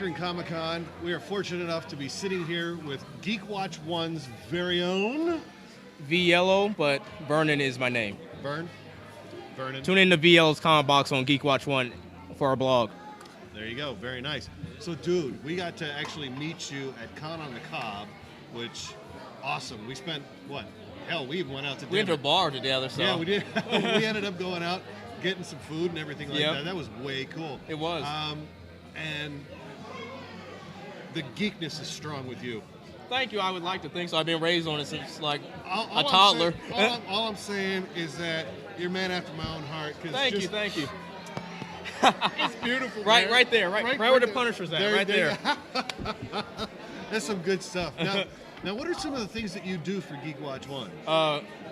Akron Comicon. We are fortunate enough to be sitting here with Geek Watch One's very own V Yellow, but Vernon is my name. Vernon. Tune in to V Yellow's Comic Box on Geek Watch One for our blog. There you go. Very nice. So, dude, we got to actually meet you at Con on the Cob, which awesome. We spent what? Hell, we even went out to dinner. We went to a bar together. So yeah, we did. We ended up going out, getting some food and everything like that. That was way cool. It was. And the geekness is strong with you. Thank you. I would like to think so. I've been raised on it since like a toddler. All I'm saying is that you're a man after my own heart. Thank you. It's beautiful. Right there, right where the Punisher's at, right there. That's some good stuff. Now, what are some of the things that you do for Geek Watch One?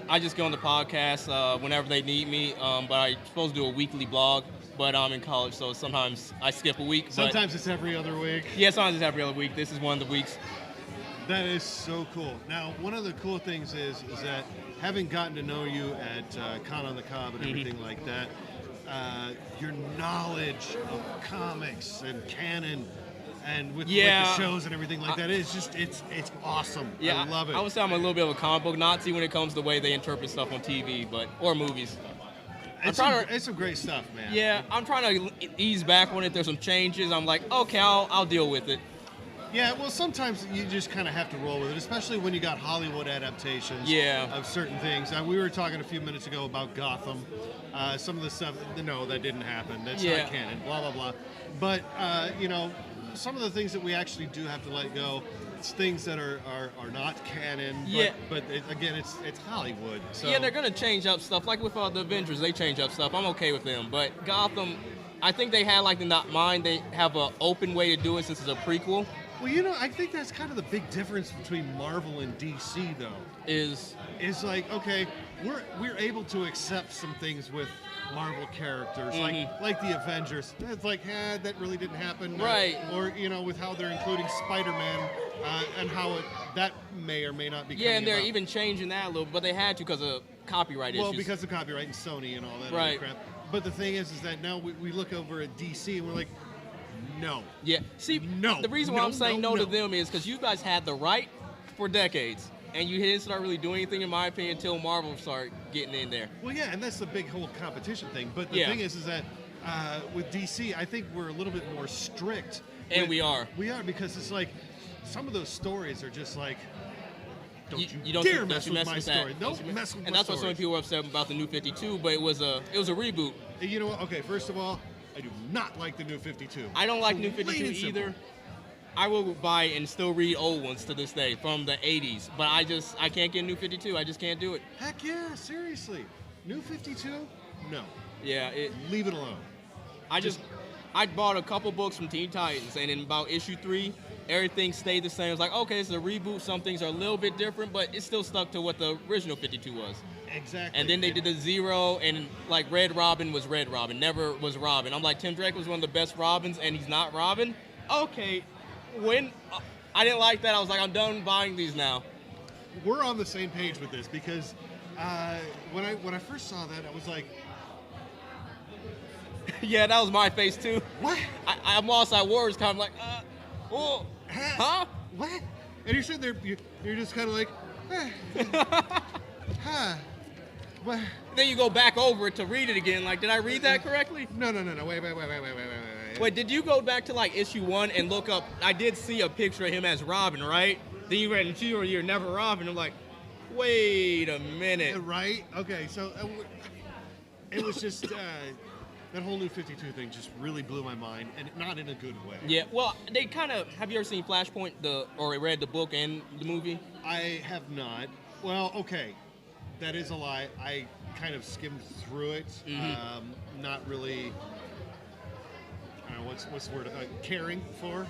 I just go on the podcast whenever they need me, but I'm supposed to do a weekly blog, but I'm in college, so sometimes I skip a week. Sometimes it's every other week. Yeah, sometimes it's every other week. This is one of the weeks. That is so cool. Now, one of the cool things is that having gotten to know you at Con on the Cob and everything like that, your knowledge of comics and canon and with the shows and everything like that, it's awesome. Yeah, I love it. I would say I'm a little bit of a comic book Nazi when it comes to the way they interpret stuff on TV, or movies. It's some great stuff, man. Yeah, I'm trying to ease back on it. There's some changes. I'm like, okay, I'll deal with it. Yeah, well, sometimes you just kind of have to roll with it, especially when you got Hollywood adaptations of certain things. We were talking a few minutes ago about Gotham. Some of the stuff, no, that didn't happen. That's not canon, blah, blah, blah. But, some of the things that we actually do have to let go, it's things that are not canon, but again, it's Hollywood. So. Yeah, they're going to change up stuff. Like with the Avengers, they change up stuff. I'm okay with them. But Gotham, I think they had, like, in that mind, they have an open way to do it since it's a prequel. Well, I think that's kind of the big difference between Marvel and DC, though. Is like, okay, we're able to accept some things with Marvel characters, like the Avengers. It's like, that really didn't happen, right? Or with how they're including Spider-Man and how that may or may not be. Yeah, and they're even changing that a little, but they had to because of copyright issues. Well, because of copyright and Sony and all that other crap. But the thing is that now we look over at DC and we're like, no. Yeah. See, the reason why I'm saying no to them is because you guys had the right for decades, and you didn't start really doing anything, in my opinion, until Marvel started getting in there. Well, yeah, and that's the big whole competition thing. But the thing is that with DC, I think we're a little bit more strict. And we are. We are, because it's like some of those stories are just like, you don't dare mess with my story. Don't mess with my story. And that's why so many people were upset about the New 52, but it was a reboot. You know what? Okay, first of all, I do not like the New 52. I don't like New 52 either. I will buy and still read old ones to this day from the 80s, but I can't get New 52. I just can't do it. Heck yeah, seriously. New 52? No. Yeah. Leave it alone. I bought a couple books from Teen Titans, and in about issue 3, everything stayed the same. It was like, okay, it's a reboot. Some things are a little bit different, but it's still stuck to what the original 52 was. Exactly. And then they did the Zero, and like Red Robin was Red Robin, never was Robin. I'm like, Tim Drake was one of the best Robins, and he's not Robin? Okay. When I didn't like that, I was like, I'm done buying these now. We're on the same page with this because when I first saw that, I was like, yeah, that was my face too. What? I'm lost at words, kind of like, oh, huh? What? And you're sitting there, you're just kind of like, huh? What? Then you go back over it to read it again. Like, did I read that correctly? No. Wait. Wait, did you go back to like issue 1 and look up? I did see a picture of him as Robin, right? Then you read in 2 you're never Robin. I'm like, wait a minute. Right? Okay, so it was just that whole New 52 thing just really blew my mind, and not in a good way. Yeah, well, they kind of. Have you ever seen Flashpoint, or read the book and the movie? I have not. Well, okay, that is a lie. I kind of skimmed through it, not really. I don't know, what's the word? Caring for.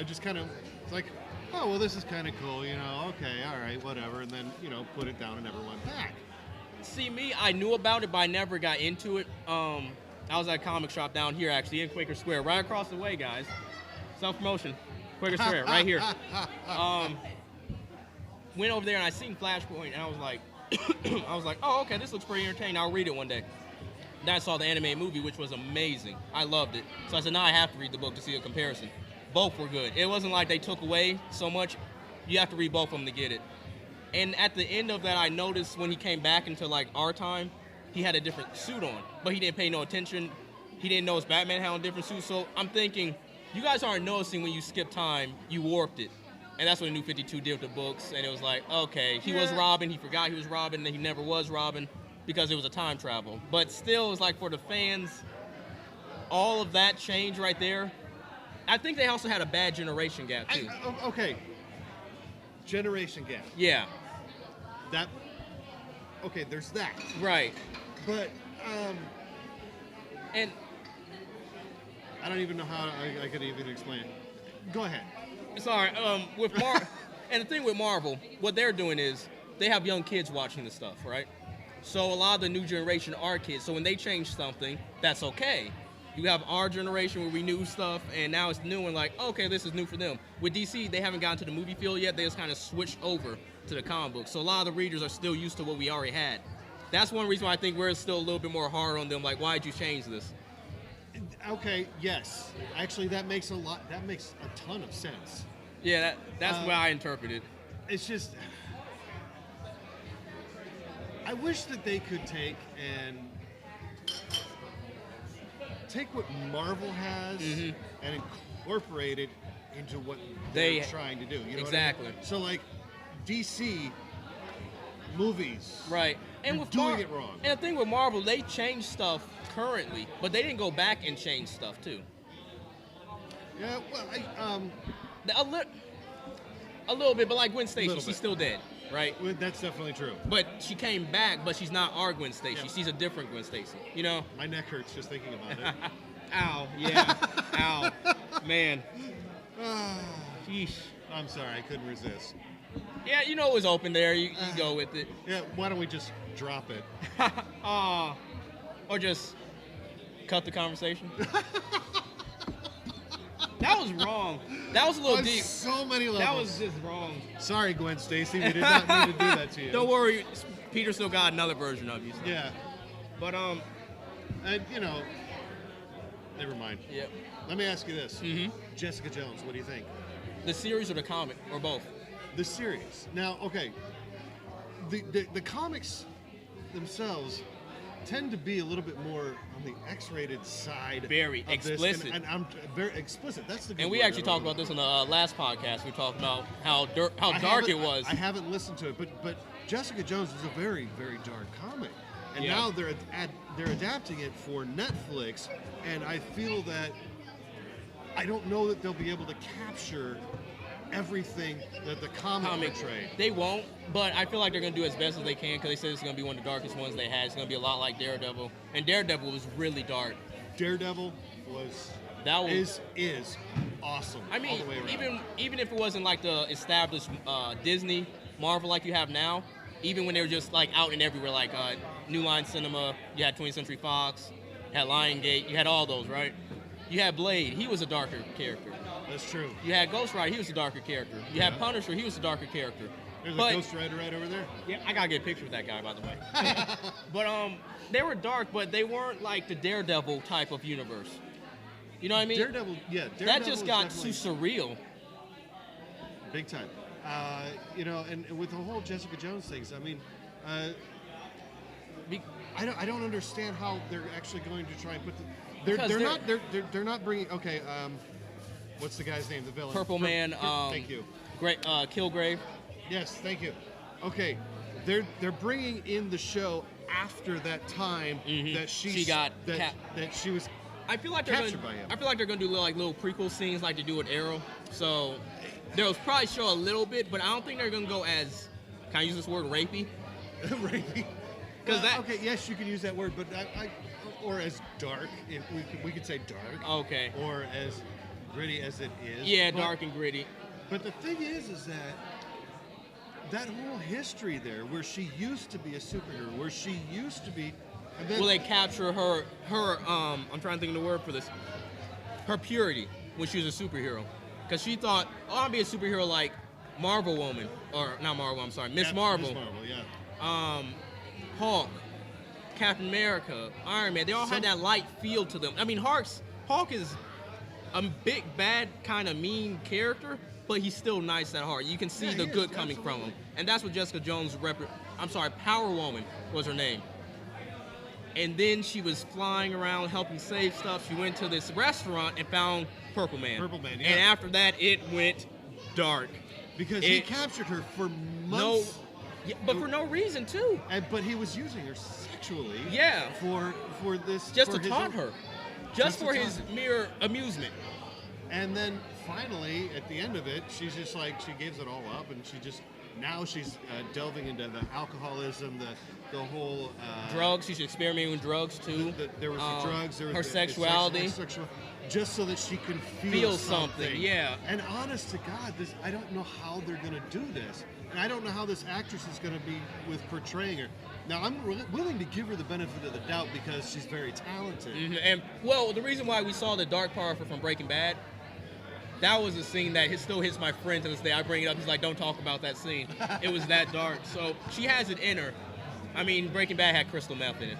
Just kind of. It's like, oh well, this is kind of cool. Okay, all right, whatever, and then put it down and never went back. See, me, I knew about it, but I never got into it. I was at a comic shop down here, actually, in Quaker Square, right across the way, guys. Self-promotion. Quaker Square, right here. Went over there, and I seen Flashpoint, and I was like, oh, okay, this looks pretty entertaining. I'll read it one day. Then I saw the animated movie, which was amazing. I loved it. So I said, now I have to read the book to see a comparison. both were good. It wasn't like they took away so much. You have to read both of them to get it. And at the end of that, I noticed when he came back into like our time, he had a different suit on, but he didn't pay no attention. He didn't notice Batman had a different suit. So I'm thinking, you guys aren't noticing when you skip time, you warped it. And that's what the New 52 did with the books. And it was like, okay, he was Robin. He forgot he was Robin, and he never was Robin because it was a time travel. But still, it's like for the fans, all of that change right there. I think they also had a bad generation gap too. Okay. Generation gap. Yeah. That. Okay, there's that. Right. But and I don't even know how I could even explain it. Go ahead. Sorry. With and the thing with Marvel, what they're doing is they have young kids watching the stuff, right? So a lot of the new generation are kids. So when they change something, that's okay. You have our generation where we knew stuff, and now it's new and like, okay, this is new for them. With DC, they haven't gotten to the movie field yet. They just kind of switched over to the comic book. So a lot of the readers are still used to what we already had. That's one reason why I think we're still a little bit more hard on them. Like, why did you change this? Okay, yes. Actually, that makes a ton of sense. Yeah, that's the way I interpret it. It's just, I wish that they could take what Marvel has and incorporate it into what they're trying to do. You know exactly. What I mean? So like DC movies, right? And with doing it wrong. And the thing with Marvel, they change stuff currently, but they didn't go back and change stuff too. Yeah, well, a little bit, but like Gwen Stacy, she's still dead, right? Well, that's definitely true. But she came back, but she's not our Gwen Stacy. Yeah. She's a different Gwen Stacy, you know? My neck hurts just thinking about it. Ow, yeah, ow, man. Sheesh. I'm sorry, I couldn't resist. Yeah, you know it was open there. You go with it. Yeah, why don't we just drop it? Or just cut the conversation. That was wrong. That was a little deep. So many levels. That was just wrong. Sorry, Gwen Stacy. We did not mean to do that to you. Don't worry. Peter still got another version of you. So. Yeah. But, you know, never mind. Yep. Let me ask you this. Jessica Jones, what do you think? The series or the comic, or both? The series. Now, okay. The comics themselves tend to be a little bit more on the X-rated side. Very explicit. And I'm very explicit. That's the good And we word. actually talked about this on the last podcast. We talked about how dark it was. I haven't listened to it, but Jessica Jones is a very, very dark comic. And now they're adapting it for Netflix, and I feel that I don't know that they'll be able to capture everything that the comic portrayed. They won't, but I feel like they're going to do as best as they can because they said it's going to be one of the darkest ones they had. It's going to be a lot like Daredevil, and Daredevil was really dark. Daredevil is awesome. I mean, all the way around. even if it wasn't like the established Disney Marvel like you have now, even when they were just like out and everywhere, like New Line Cinema, you had 20th Century Fox, you had Lionsgate, you had all those, right? You had Blade, he was a darker character. That's true. You had Ghost Rider, he was a darker character. You had Punisher, he was a darker character. There's a Ghost Rider right over there. Yeah, I gotta get a picture with that guy, by the way. But they were dark, but they weren't like the Daredevil type of universe. You know what I mean? Daredevil, that just got too surreal. Big time. You know, and with the whole Jessica Jones things, I mean, I don't understand how they're actually going to try and put they're not bringing. Okay, what's the guy's name? The villain. Purple Man. Thank you. Great. Kilgrave. Yes, thank you. Okay, they're bringing in the show after that time that she was. I feel like captured by him. I feel like they're gonna do little prequel scenes like they do with Arrow. So they'll probably show a little bit, but I don't think they're gonna go as. Can I use this word, rapey? Rapey. Okay, yes, you can use that word, but or as dark. If we could say dark. Okay. Or as gritty as it is. Yeah, dark and gritty. But the thing is that whole history there, where she used to be a superhero, where she used to be. And then, will they capture her? I'm trying to think of the word for this. Her purity when she was a superhero, because she thought, I'll be a superhero like Marvel Woman, or not Marvel. I'm sorry, Miss Marvel. Miss Marvel, yeah. Hulk, Captain America, Iron Man. They all had that light feel to them. I mean, Hulk is a big bad kind of mean character, but he's still nice at heart. You can see the good coming from him, and that's what Jessica Jones Power Woman was her name. And then she was flying around helping save stuff. She went to this restaurant and found Purple Man. Purple Man, yeah. And after that, it went dark. Because he captured her for months. But for no reason, too. But he was using her sexually. Yeah. For this. Just to taunt her. Just for his mere amusement. And then finally, at the end of it, she's just like, she gives it all up, and now she's delving into the alcoholism, the whole drugs. She's experimenting with drugs too. There was the drugs. There was her sexuality. Just so that she can feel something. Yeah. And honest to God, I don't know how they're going to do this. And I don't know how this actress is going to be with portraying her. Now, I'm willing to give her the benefit of the doubt because she's very talented. Mm-hmm. And, well, the reason why we saw the dark part of her from Breaking Bad, that was a scene that still hits my friend to this day. I bring it up. He's like, don't talk about that scene. It was that dark. So she has it in her. I mean, Breaking Bad had crystal meth in it.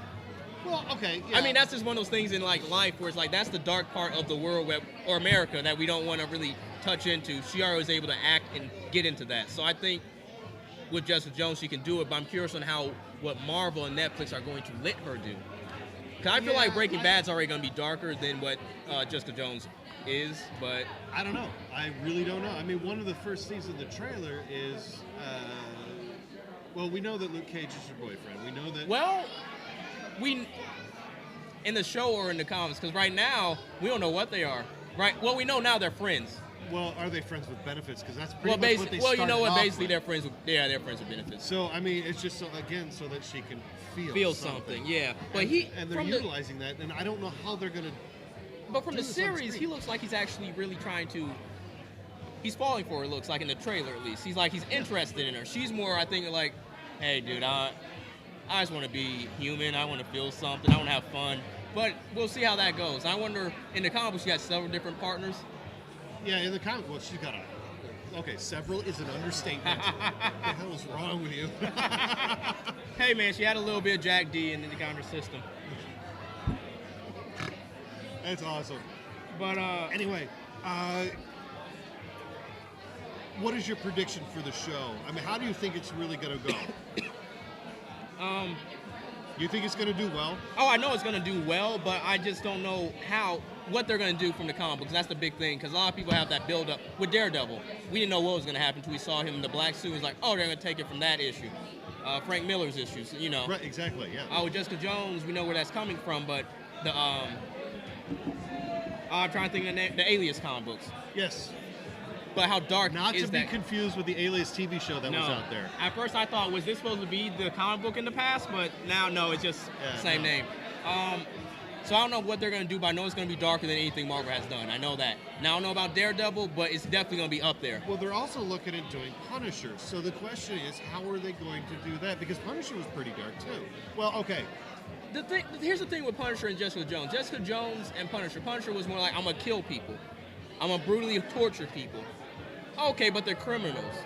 Well, okay. Yeah. I mean, that's just one of those things in like life where it's like that's the dark part of the world or America that we don't want to really touch into. She already was able to act and get into that. So I think with Jessica Jones, she can do it. But I'm curious on what Marvel and Netflix are going to let her do. Because I feel like Breaking Bad's already going to be darker than what Jessica Jones is. But I don't know. I really don't know. I mean, one of the first things in the trailer is, well, we know that Luke Cage is your boyfriend. We know that. Well. We in the show or in the comics, because right now we don't know what they are. Right? Well, we know now they're friends. Well, are they friends with benefits? Because that's pretty much what they started off with. Well, you know what? Basically, they're friends with benefits. So I mean, it's just so that she can feel something. Yeah, but they're utilizing that, and I don't know how they're gonna. But from the series, he looks like he's actually really trying to. He's falling for her. It looks like in the trailer, at least. He's interested in her. She's more, I think, like, hey, dude, I just want to be human. I want to feel something. I want to have fun. But we'll see how that goes. I wonder, in the comic book, she got several different partners. Yeah, in the comic book, she's got several is an understatement. What the hell is wrong with you? Hey, man, she had a little bit of Jack D in the counter system. That's awesome. But, anyway, what is your prediction for the show? I mean, how do you think it's really going to go? You think it's going to do well? Oh, I know it's going to do well, but I just don't know what they're going to do from the comic books. That's the big thing, because a lot of people have that build-up. With Daredevil, we didn't know what was going to happen until we saw him in the black suit. It's like, oh, they're going to take it from that issue. Frank Miller's issues, you know. Right, exactly, yeah. With Jessica Jones, we know where that's coming from, but the, I'm trying to think of the Alias comic books. Yes. But how dark Not is to be confused with the Alias TV show that was out there. At first I thought, was this supposed to be the comic book in the past? But now, no, it's just the same name. So I don't know what they're going to do, but I know it's going to be darker than anything Marvel has done. I know that. Now, I don't know about Daredevil, but it's definitely going to be up there. Well, they're also looking at doing Punisher. So the question is, how are they going to do that? Because Punisher was pretty dark, too. Well, okay. Here's the thing with Punisher and Jessica Jones. Jessica Jones and Punisher. Punisher was more like, I'm going to kill people. I'm going to brutally torture people. Okay, but they're criminals.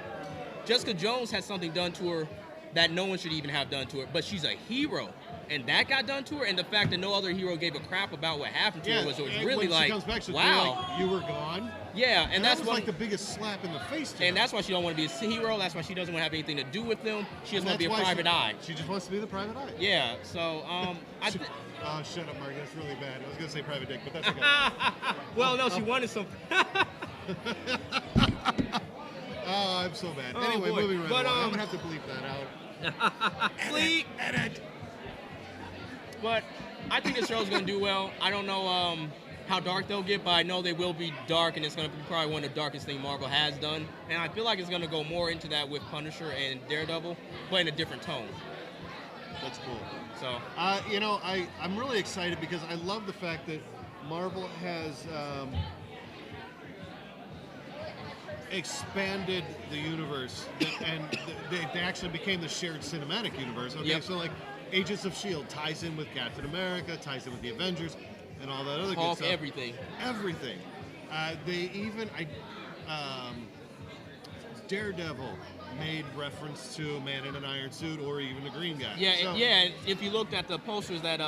Jessica Jones had something done to her that no one should even have done to her, but she's a hero. And that got done to her, and the fact that no other hero gave a crap about what happened to her was really like, comes back, wow. Like, you were gone? Yeah, and that's was like the biggest slap in the face to her. And that's why she don't want to be a hero. That's why she doesn't want to have anything to do with them. She just wants to be a private eye. She just wants to be the private eye. Yeah, so, oh, shut up, Mark. That's really bad. I was going to say private dick, but that's okay. Well, no, she wanted something. Oh, I'm so bad. Anyway, moving right along. I'm going to have to bleep that out. Bleep! Edit! But I think this show's going to do well. I don't know how dark they'll get, but I know they will be dark, and it's going to be probably one of the darkest things Marvel has done. And I feel like it's going to go more into that with Punisher and Daredevil, but in a different tone. That's cool. So, I'm really excited because I love the fact that Marvel has expanded the universe, and they actually became the shared cinematic universe. Okay, yep. So like Agents of S.H.I.E.L.D. ties in with Captain America, ties in with the Avengers, and all that other good stuff. Everything. They even Daredevil made reference to a man in an iron suit or even a green guy. Yeah. If you looked at the posters that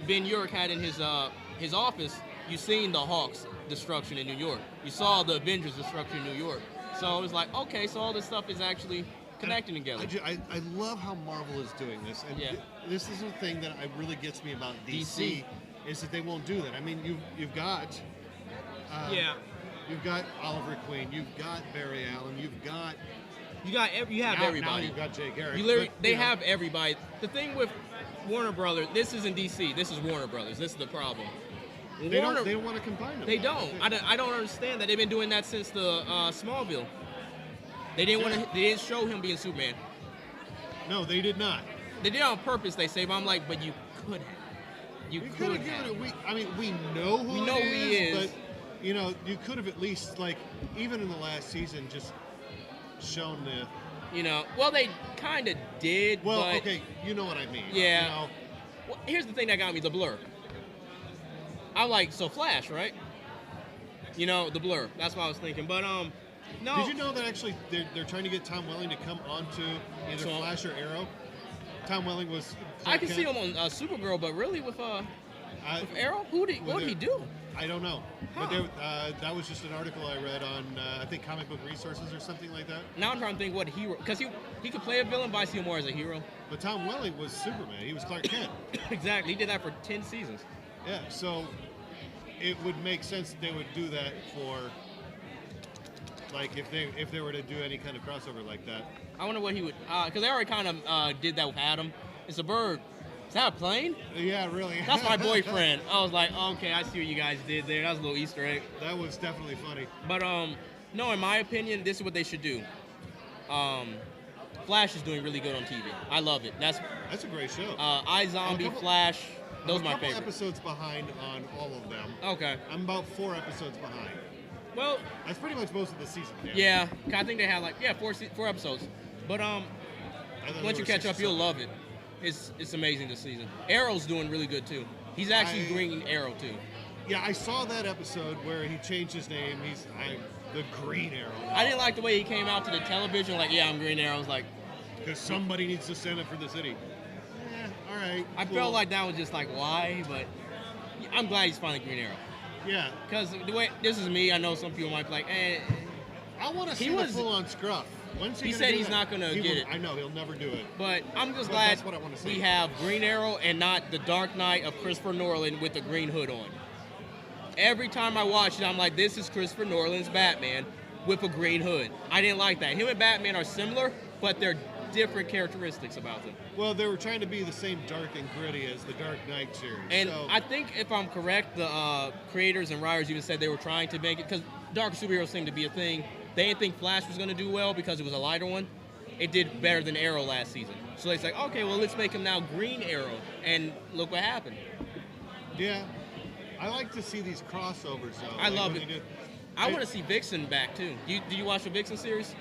Ben Urich had in his office, you've seen the Hawks, destruction in New York. You saw the Avengers destruction in New York. So it was like, okay, so all this stuff is actually connecting together. I love how Marvel is doing this. And this is the thing that really gets me about DC, is that they won't do that. I mean, you've got... You've got Oliver Queen. You've got Barry Allen. You have everybody. Now you've got Jay Garrick. They have everybody. The thing with Warner Brothers, this isn't DC. This is Warner Brothers. This is the problem. They don't want to combine them. They don't. I don't understand that. They've been doing that since the Smallville. They didn't want to. They didn't show him being Superman. No, they did not. They did it on purpose. They say, but I'm like, but you could have. You could have given it. We know who he is, but you could have at least, like, even in the last season, just shown the. Well, they kind of did. Well, but, okay, you know what I mean. Yeah. Well, here's the thing that got me: the blur. I'm like, so Flash, right? The blur. That's what I was thinking. But no. Did you know that actually they're trying to get Tom Welling to come onto either Flash or Arrow? Tom Welling was. I can see him on Supergirl, but really with Arrow, what did he do? I don't know. Huh. But that was just an article I read on I think Comic Book Resources or something like that. Now I'm trying to think what hero, because he could play a villain, but I see him more as a hero. But Tom Welling was Superman. He was Clark Kent. Exactly. He did that for 10 seasons. Yeah. So it would make sense that they would do that for. Like if they were to do any kind of crossover like that. I wonder what he would, because they already kind of did that with Adam. It's a bird. Is that a plane? Yeah, really. That's my boyfriend. I was like, okay, I see what you guys did there. That was a little Easter egg. That was definitely funny. But no, in my opinion, this is what they should do. Flash is doing really good on TV. I love it. That's a great show. iZombie, Flash. Those are my favorites. I'm a couple episodes behind on all of them. Okay. I'm about 4 episodes behind. Well, that's pretty much most of the season. Yeah, I think they had like 4 episodes. But once you catch up, you'll love it. It's amazing this season. Arrow's doing really good too. He's actually Green Arrow too. Yeah, I saw that episode where he changed his name. He's the Green Arrow. I didn't like the way he came out to the television like, yeah, I'm Green Arrow. I was like, because somebody needs to stand up for the city. All right. I felt like that was just like, why? But I'm glad he's finally Green Arrow. Yeah. Because the way, this is me, I know some people might be like, I want to see the full-on scruff. He said he's not going to get it. I know, he'll never do it. But I'm just glad that's what I want to see. We have Green Arrow and not the Dark Knight of Christopher Nolan with the green hood on. Every time I watch it, I'm like, this is Christopher Nolan's Batman with a green hood. I didn't like that. Him and Batman are similar, but they're different characteristics about them. Well, they were trying to be the same dark and gritty as the Dark Knight series. And I think, if I'm correct, the creators and writers even said they were trying to make it, because dark superheroes seem to be a thing. They didn't think Flash was going to do well because it was a lighter one. It did better than Arrow last season. So they said, okay, well, let's make him now Green Arrow. And look what happened. Yeah. I like to see these crossovers, though. I love it. I want to see Vixen back, too. Did you watch the Vixen series?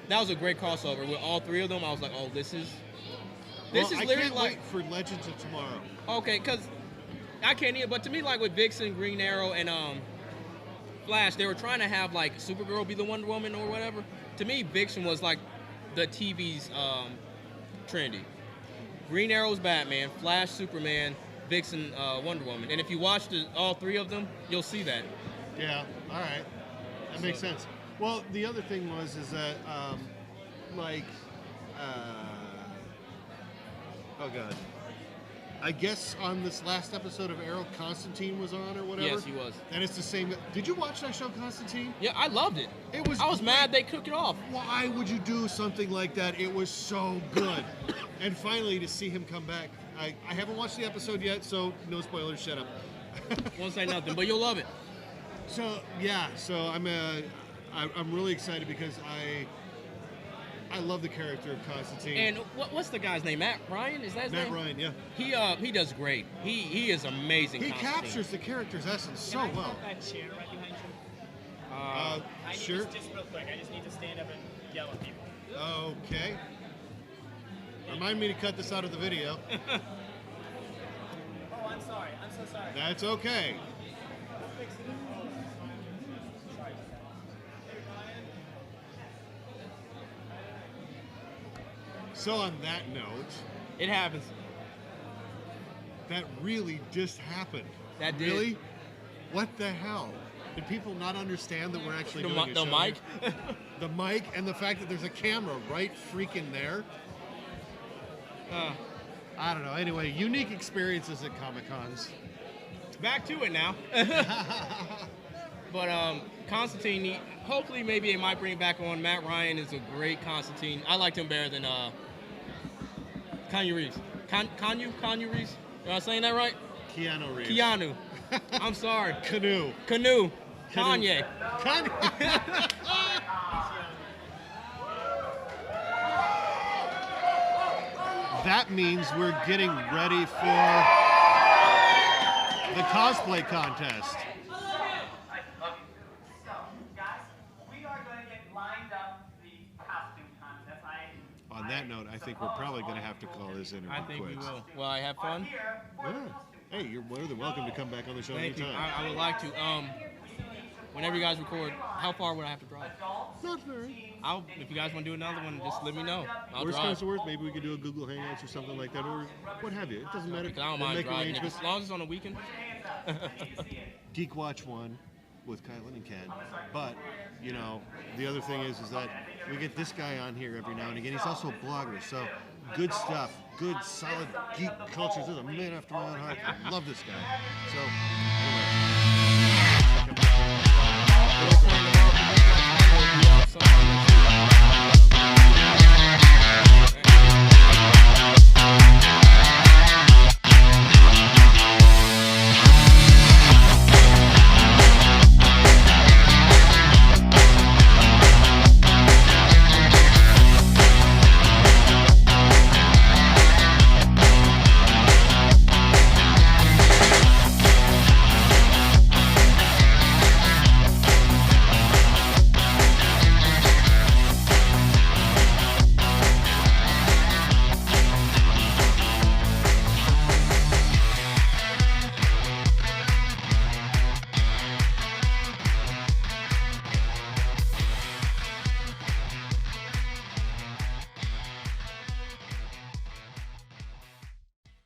That was a great crossover with all 3 of them. I was like, oh, this is literally I can't wait for Legends of Tomorrow. Okay, because I can't either. But to me, like with Vixen, Green Arrow, and Flash, they were trying to have like Supergirl be the Wonder Woman or whatever. To me, Vixen was like the TV's trendy. Green Arrow's Batman, Flash Superman, Vixen Wonder Woman. And if you watch all 3 of them, you'll see that. Yeah. All right. That makes sense. Well, the other thing is that, oh God. I guess on this last episode of Arrow, Constantine was on or whatever. Yes, he was. And it's the same. Did you watch that show, Constantine? Yeah, I loved it. I was mad they took it off. Why would you do something like that? It was so good. And finally, to see him come back. I haven't watched the episode yet, so no spoilers. Shut up. Won't say nothing, but you'll love it. So yeah, I'm really excited because I love the character of Constantine. And what's the guy's name? Matt Ryan? Is that his name? Matt Ryan, yeah. He does great. He is amazing. He captures the character's essence so well. Can I that chair right behind you? Sure. Just real quick, I just need to stand up and yell at people. Okay. Remind me to cut this out of the video. Oh, I'm sorry. I'm so sorry. That's okay. So on that note, it happens. That really just happened. That did. Really? What the hell? Did people not understand that we're actually The doing a show? the mic? The mic and the fact that there's a camera right freaking there. I don't know. Anyway, unique experiences at Comic-Cons. Back to it now. But Constantine, hopefully maybe it might bring it back on. Matt Ryan is a great Constantine. I liked him better than Keanu Reeves. Keanu Reeves? Am I saying that right? Keanu Reeves. Keanu. I'm sorry. Canoe. Kanye. That means we're getting ready for the cosplay contest. So, guys, we are going to get lined up the costume contest. On that note, I think we're probably going to have to call this interview I think we quits. will. Well, I have fun. Yeah. Hey, you're more than welcome to come back on the show Thank you. anytime. I would like to. Whenever you guys record, how far would I have to drive? Not very. If you guys want to do another one, just let me know. I'll Worst drive. comes to worst, maybe we could do a Google Hangouts or something like that, or what have you. It doesn't matter. Because I don't We'll mind make driving. arrangements. As long as it's on a weekend. Geek Watch One with Kylan and Ken. But, you know, the other thing is that we get this guy on here every now and again. He's also a blogger, so good stuff. Good, solid geek culture. This is a man after my own heart. I love this guy. So, anyway. Something